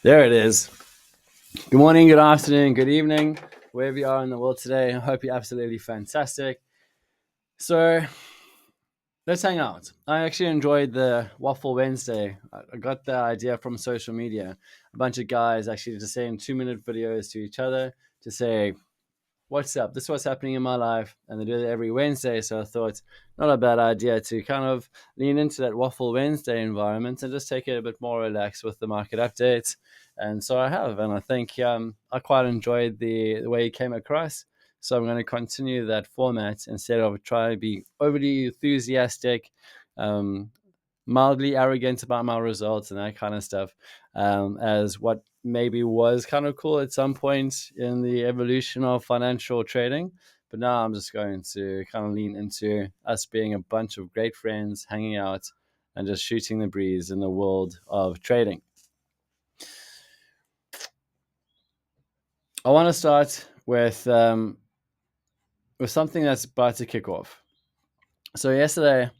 There it is. Good morning, good afternoon, good evening, wherever you are in the world today. I hope you're absolutely fantastic. So let's hang out. I actually enjoyed the Waffle Wednesday. I got the idea from social media. A bunch of guys actually just saying 2-minute videos to each other to say, what's up? This is what's happening in my life. And they do it every Wednesday. So I thought, not a bad idea to kind of lean into that Waffle Wednesday environment and just take it a bit more relaxed with the market updates. And so I have. And I think I quite enjoyed the way it came across. So I'm going to continue that format instead of try to be overly enthusiastic, mildly arrogant about my results and that kind of stuff, as what maybe was kind of cool at some point in the evolution of financial trading. But now I'm just going to kind of lean into us being a bunch of great friends, hanging out and just shooting the breeze in the world of trading. I want to start with something that's about to kick off. So yesterday,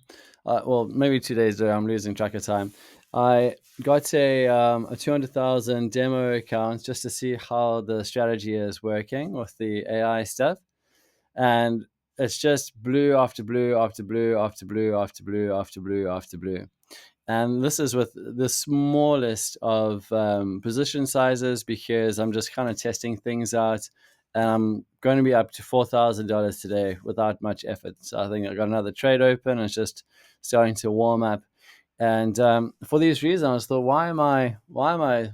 well, maybe 2 days ago, I'm losing track of time. I got a 200,000 demo account just to see how the strategy is working with the AI stuff. And it's just blue after blue after blue after blue after blue after blue after blue. And this is with the smallest of position sizes because I'm just kind of testing things out. And I'm going to be up to $4,000 today without much effort. So I think I got another trade open. It's just starting to warm up. And for these reasons, I thought, why am I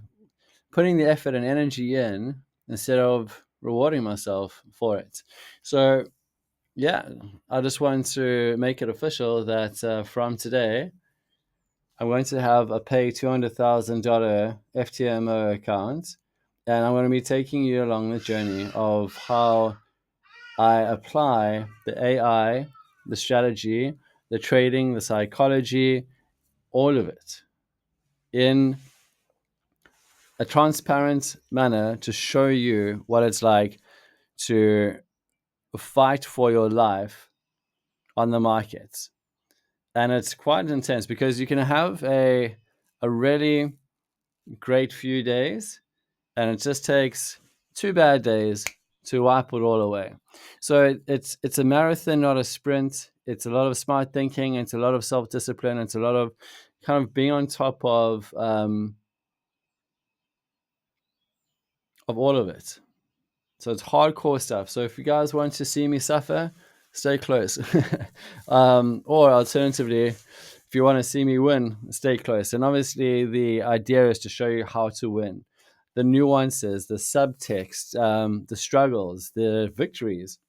putting the effort and energy in instead of rewarding myself for it? So yeah, I just want to make it official that from today, I'm going to have a pay $200,000 FTMO account, and I'm going to be taking you along the journey of how I apply the AI, the strategy, the trading, the psychology, all of it in a transparent manner to show you what it's like to fight for your life on the markets. And it's quite intense because you can have a really great few days, and it just takes 2 bad days to wipe it all away. So it's a marathon, not a sprint. It's a lot of smart thinking. It's a lot of self-discipline. It's a lot of kind of being on top of all of it. So it's hardcore stuff. So if you guys want to see me suffer, stay close. Or alternatively, if you want to see me win, stay close. And obviously the idea is to show you how to win. The nuances, the subtext, the struggles, the victories.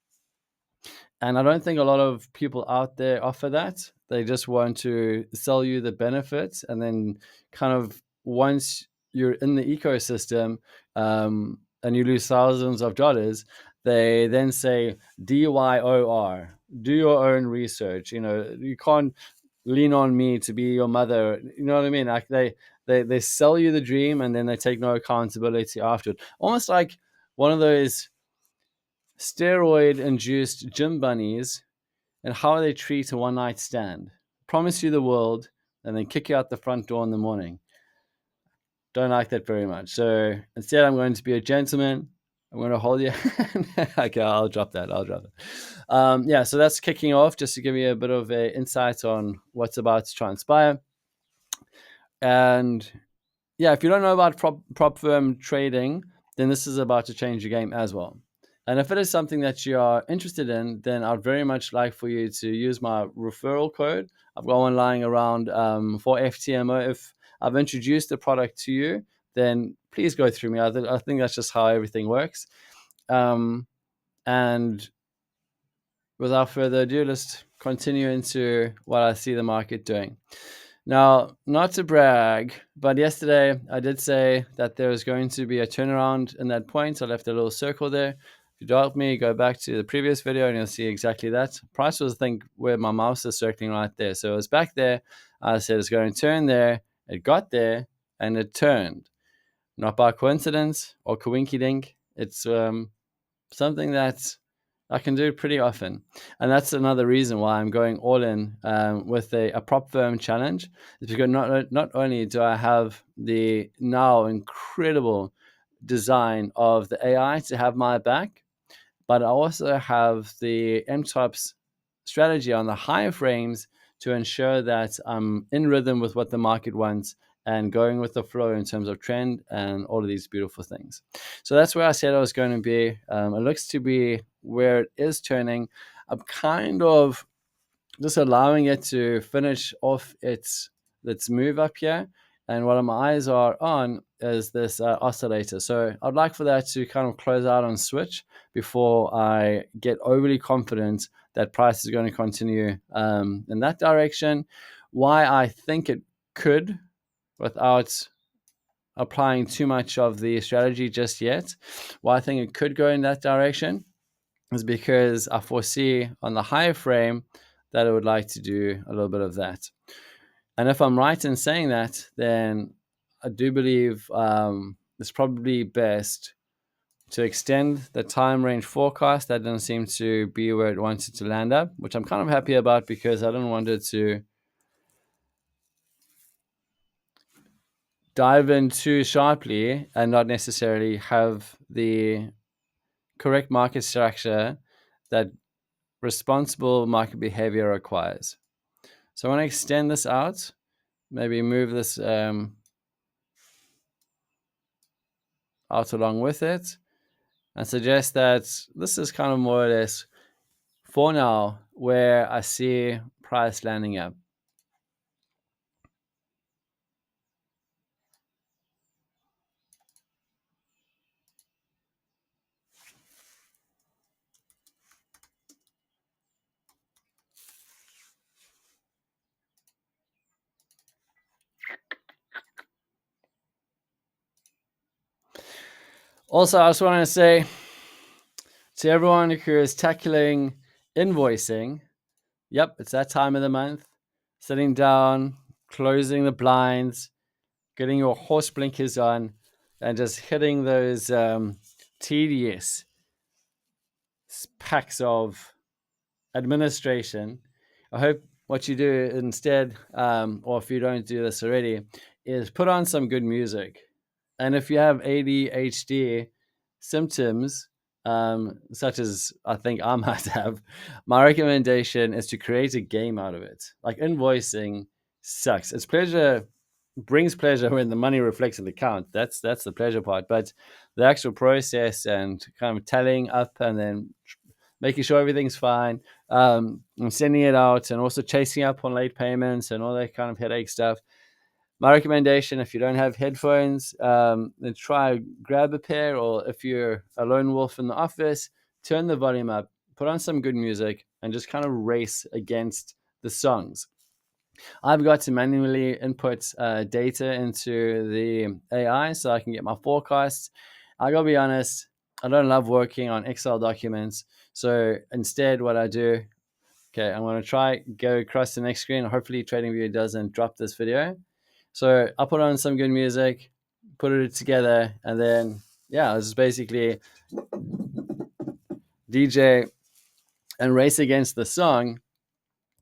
And I don't think a lot of people out there offer that. They just want to sell you the benefits. And then kind of once you're in the ecosystem, and you lose thousands of dollars, they then say DYOR, do your own research. You can't lean on me to be your mother. You know what I mean? Like they sell you the dream and then they take no accountability after it. Almost like one of those steroid-induced gym bunnies and how they treat a one-night stand. Promise you the world and then kick you out the front door in the morning. Don't like that very much. So instead, I'm going to be a gentleman. I'm going to hold your hand. Okay, I'll drop that. Yeah, so that's kicking off just to give you a bit of an insight on what's about to transpire. And yeah, if you don't know about prop firm trading, then this is about to change the game as well. And if it is something that you are interested in, then I'd very much like for you to use my referral code. I've got one lying around for FTMO. If I've introduced the product to you, then please go through me. I think that's just how everything works. And without further ado, let's continue into what I see the market doing. Now, not to brag, but yesterday I did say that there is going to be a turnaround in that point. I left a little circle there. If you doubt me, go back to the previous video and you'll see exactly that. Price was, I think, where my mouse is circling right there. So it was back there. I said it's going to turn there. It got there and it turned. Not by coincidence or coinky dink. It's something that I can do it pretty often. And that's another reason why I'm going all in with a prop firm challenge. Is because not only do I have the now incredible design of the AI to have my back, but I also have the MTOPS strategy on the higher frames to ensure that I'm in rhythm with what the market wants and going with the flow in terms of trend and all of these beautiful things. So that's where I said I was going to be. It looks to be where it is turning. I'm kind of just allowing it to finish off its move up here. And what my eyes are on is this oscillator. So I'd like for that to kind of close out on switch before I get overly confident that price is going to continue in that direction. Why I think it could, without applying too much of the strategy just yet, why I think it could go in that direction is because I foresee on the higher frame that I would like to do a little bit of that. And if I'm right in saying that, then I do believe it's probably best to extend the time range forecast. That didn't seem to be where it wanted to land up, which I'm kind of happy about because I didn't want it to dive in too sharply and not necessarily have the correct market structure that responsible market behavior requires. So I want to extend this out, maybe move this out along with it, and suggest that this is kind of more or less, for now, where I see price landing up. Also, I just want to say to everyone who is tackling invoicing, yep, it's that time of the month. Sitting down, closing the blinds, getting your horse blinkers on, and just hitting those tedious packs of administration. I hope what you do instead, or if you don't do this already, is put on some good music. And if you have ADHD symptoms, such as I think I might have, my recommendation is to create a game out of it. Like, invoicing sucks. It's pleasure brings pleasure when the money reflects in the account. That's the pleasure part. But the actual process and kind of tallying up and then making sure everything's fine, and sending it out, and also chasing up on late payments and all that kind of headache stuff. My recommendation, if you don't have headphones, then try grab a pair, or if you're a lone wolf in the office, turn the volume up, put on some good music, and just kind of race against the songs. I've got to manually input data into the AI so I can get my forecasts. I gotta be honest, I don't love working on Excel documents. So instead, what I do, okay, I'm gonna try go across the next screen. Hopefully, TradingView doesn't drop this video. So I'll put on some good music, put it together, and then yeah, it's basically DJ and race against the song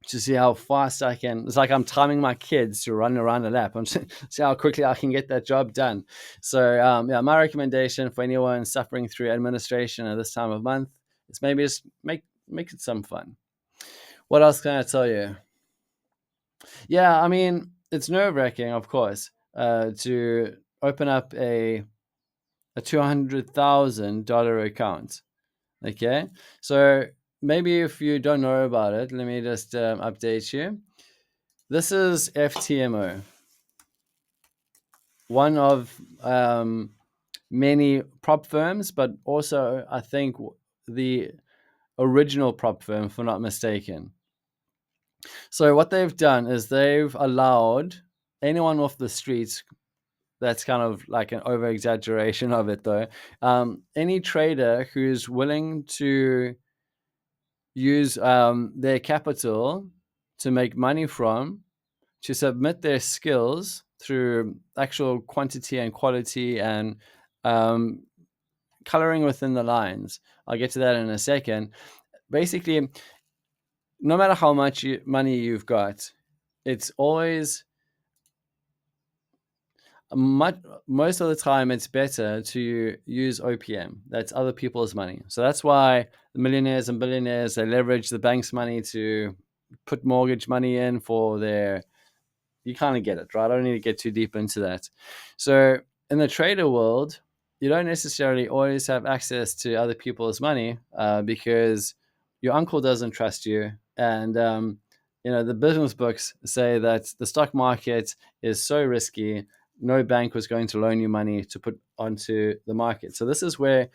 to see how fast I can. It's like I'm timing my kids to run around a lap. I'm see how quickly I can get that job done. So yeah, my recommendation for anyone suffering through administration at this time of month is maybe just make it some fun. What else can I tell you? Yeah, I mean, it's nerve-wracking, of course, to open up a $200,000 account. Okay, so maybe if you don't know about it, let me just update you. This is FTMO, one of many prop firms, but also I think the original prop firm, if I'm not mistaken. So what they've done is they've allowed anyone off the streets. That's kind of like an over exaggeration of it, though. Any trader who's willing to use their capital to make money from, to submit their skills through actual quantity and quality and coloring within the lines. I'll get to that in a second. basically, no matter how much money you've got, it's always much, most of the time it's better to use OPM. That's other people's money. So that's why the millionaires and billionaires, they leverage the bank's money to put mortgage money in for their, you kind of get it, right? I don't need to get too deep into that. So in the trader world, you don't necessarily always have access to other people's money because your uncle doesn't trust you. And, the business books say that the stock market is so risky. No bank was going to loan you money to put onto the market. So this is where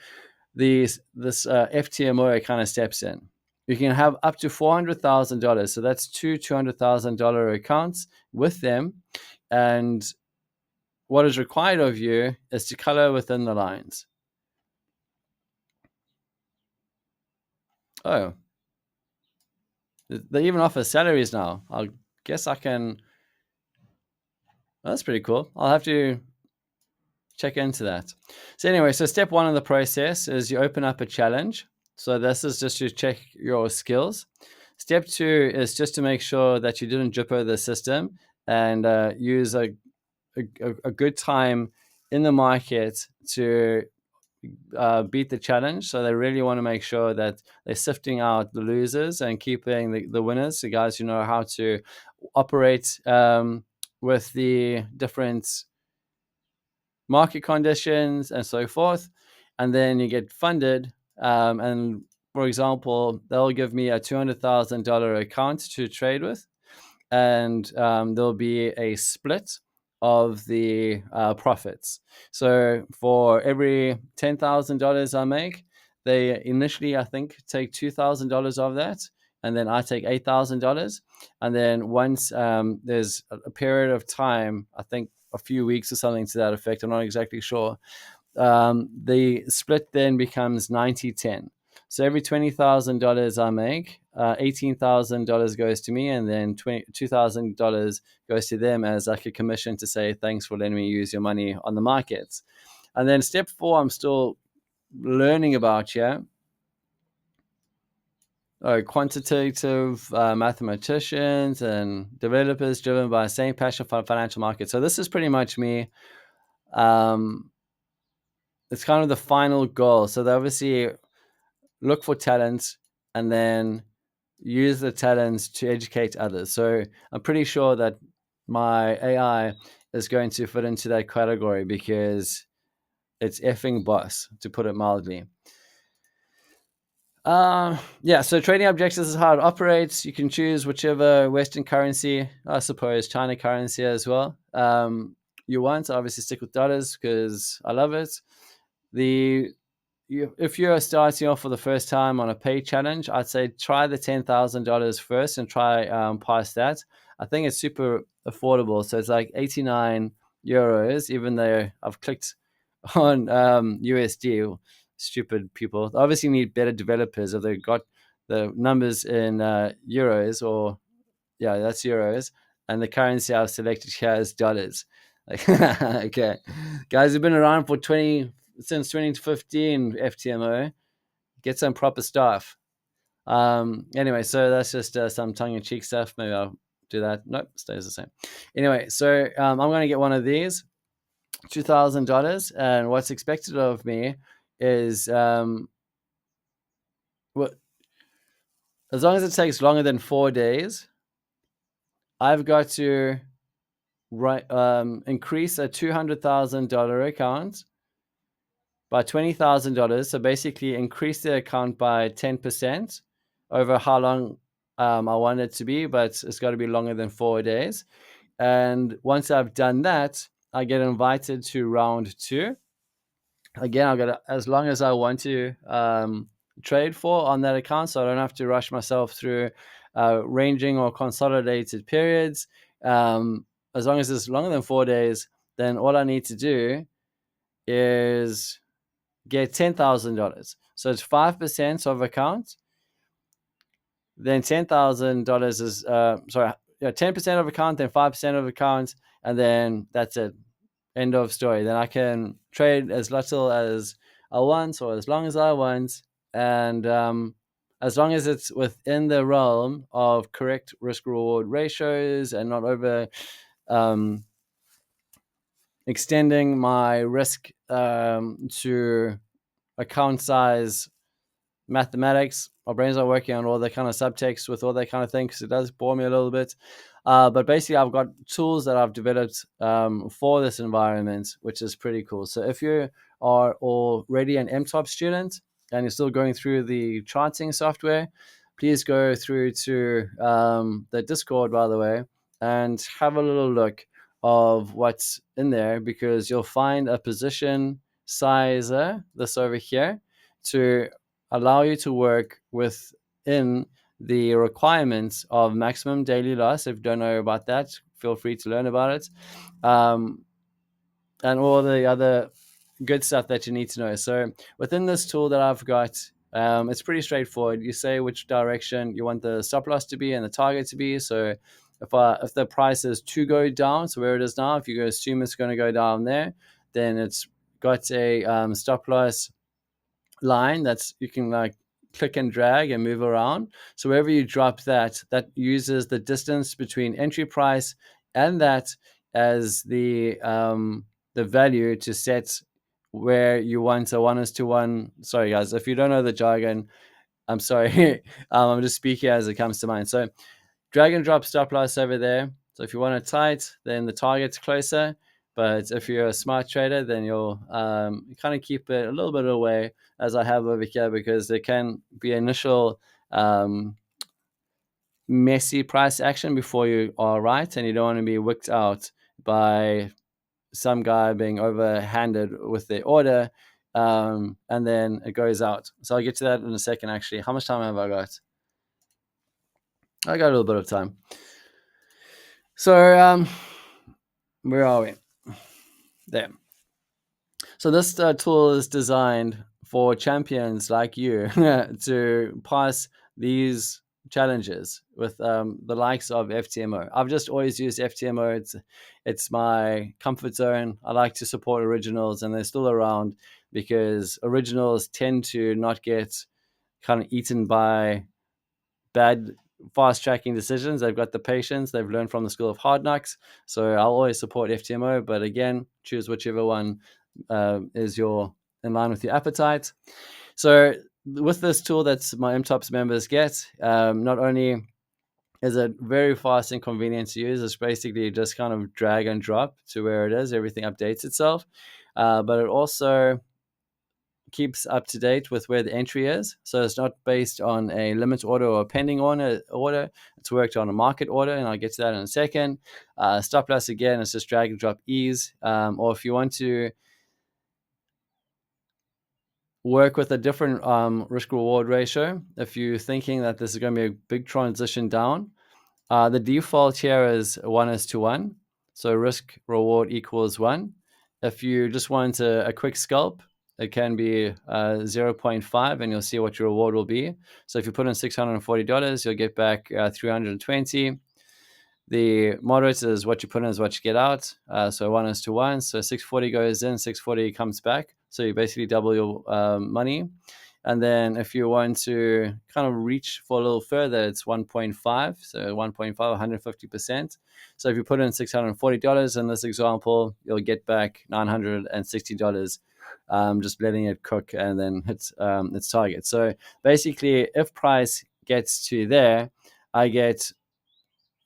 this FTMO kind of steps in. You can have up to $400,000. So that's two $200,000 accounts with them. And what is required of you is to color within the lines. Oh, they even offer salaries now. I guess I can. Oh, that's pretty cool. I'll have to check into that. So anyway, so step one of the process is you open up a challenge. So this is just to check your skills. Step two is just to make sure that you didn't jipper the system and use a good time in the market to beat the challenge. So they really want to make sure that they're sifting out the losers and keeping the winners, the guys who know how to operate with the different market conditions and so forth. And then you get funded. And for example, they'll give me a $200,000 account to trade with, and there'll be a split of the profits. So for every $10,000 I make, they initially, I think, take $2,000 of that, and then I take $8,000. And then once there's a period of time, I think a few weeks or something to that effect, I'm not exactly sure, the split then becomes 90-10. So every $20,000 I make, $18,000 goes to me, and then $2,000 goes to them as like a commission to say thanks for letting me use your money on the markets. And then step four, I'm still learning about here. Quantitative mathematicians and developers driven by the same passion for financial markets. So this is pretty much me. It's kind of the final goal. So they obviously look for talents and then use the talents to educate others. So I'm pretty sure that my AI is going to fit into that category because it's effing boss, to put it mildly. Yeah, so trading objectives is how it operates. You can choose whichever Western currency, I suppose China currency as well, you want. Obviously stick with dollars because I love it. If you're starting off for the first time on a pay challenge, I'd say try the $10,000 first and try past that. I think it's super affordable. So it's like 89 euros, even though I've clicked on USD. Stupid people. They obviously need better developers if they've got the numbers in euros, or yeah, that's euros. And the currency I've selected here is dollars. Like, okay. Guys who've been around for since 2015 FTMO, get some proper stuff. Anyway, so that's just some tongue-in-cheek stuff. Maybe I'll do that. Nope, stays the same. Anyway, so I'm going to get one of these, $2,000, and what's expected of me is what, as long as it takes longer than 4 days, I've got to increase a $200,000 account by $20,000. So basically increase the account by 10% over how long I want it to be, but it's got to be longer than 4 days. And once I've done that, I get invited to round two. Again, I've got as long as I want to trade for on that account, so I don't have to rush myself through ranging or consolidated periods. As long as it's longer than 4 days, then all I need to do is get $10,000. So it's 5% of account. Then $10,000 is 10% of account, then 5% of account, and then that's it. End of story. Then I can trade as little as I want or as long as I want, and as long as it's within the realm of correct risk reward ratios and not over um, extending my risk to account size mathematics. My brain's not working on all the kind of subtext with all that kind of thing because it does bore me a little bit. But basically, I've got tools that I've developed for this environment, which is pretty cool. So if you are already an MTOP student and you're still going through the charting software, please go through to the Discord, by the way, and have a little look of what's in there, because you'll find a position sizer, this over here, to allow you to work within the requirements of maximum daily loss. If you don't know about that, feel free to learn about it. And all the other good stuff that you need to know. So within this tool that I've got, it's pretty straightforward. You say which direction you want the stop loss to be and the target to be. So if the price is to go down, so where it is now, if you assume it's going to go down there, then it's got a stop loss line that's you can like click and drag and move around. So wherever you drop that, that uses the distance between entry price and that as the value to set where you want a 1:1. Sorry guys, if you don't know the jargon, I'm sorry. I'm just speaking as it comes to mind. So drag and drop stop loss over there. So if you want it tight, then the target's closer. But if you're a smart trader, then you'll kind of keep it a little bit away, as I have over here, because there can be initial messy price action before you are right, and you don't want to be wicked out by some guy being overhanded with their order, and then it goes out. So I'll get to that in a second, actually. How much time have I got? I got a little bit of time. So where are we? There. So this tool is designed for champions like you to pass these challenges with the likes of FTMO. I've just always used FTMO. It's my comfort zone. I like to support originals, and they're still around because originals tend to not get kind of eaten by bad fast tracking decisions. They've got the patience. They've learned from the school of hard knocks. So I'll always support FTMO, but again, choose whichever one is in line with your appetite. So with this tool that my MTOPS members get, not only is it very fast and convenient to use, it's basically just kind of drag and drop to where it is. Everything updates itself, but it also keeps up to date with where the entry is. So it's not based on a limit order or a pending order. It's worked on a market order, and I'll get to that in a second. Stop loss, again, it's just drag and drop ease. Or if you want to work with a different risk reward ratio, if you're thinking that this is going to be a big transition down, the default here is 1:1. So risk reward equals 1. If you just want a quick scalp, it can be 0.5, and you'll see what your reward will be. So if you put in $640, you'll get back 320. The moderate is what you put in is what you get out. So 1:1. So 640 goes in, 640 comes back. So you basically double your money. And then if you want to kind of reach for a little further, it's 1.5. So 1.5, 150%. So if you put in $640 in this example, you'll get back $960, just letting it cook and then hit its target. So basically, if price gets to there, I get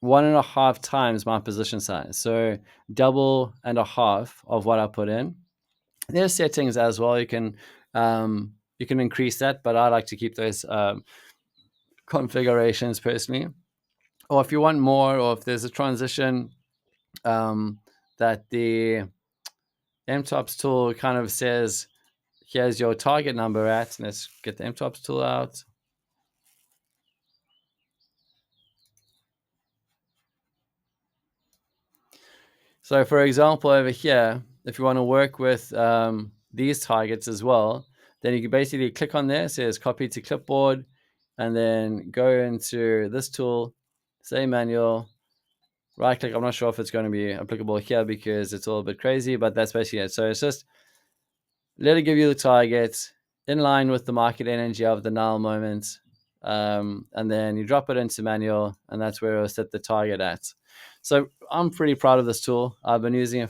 1.5 times my position size. So double and a half of what I put in. There's settings as well. You can increase that, but I like to keep those configurations personally. Or if you want more, or if there's a transition that the MTOPS tool kind of says, here's your target number at. Let's get the MTOPS tool out. So for example, over here, if you want to work with these targets as well, then you can basically click on there, it says copy to clipboard, and then go into this tool, say manual, right click. I'm not sure if it's going to be applicable here because it's all a bit crazy, but that's basically it. So it's just let it give you the target in line with the market energy of the now moment. and then you drop it into manual, and that's where it'll set the target at. So I'm pretty proud of this tool. I've been using it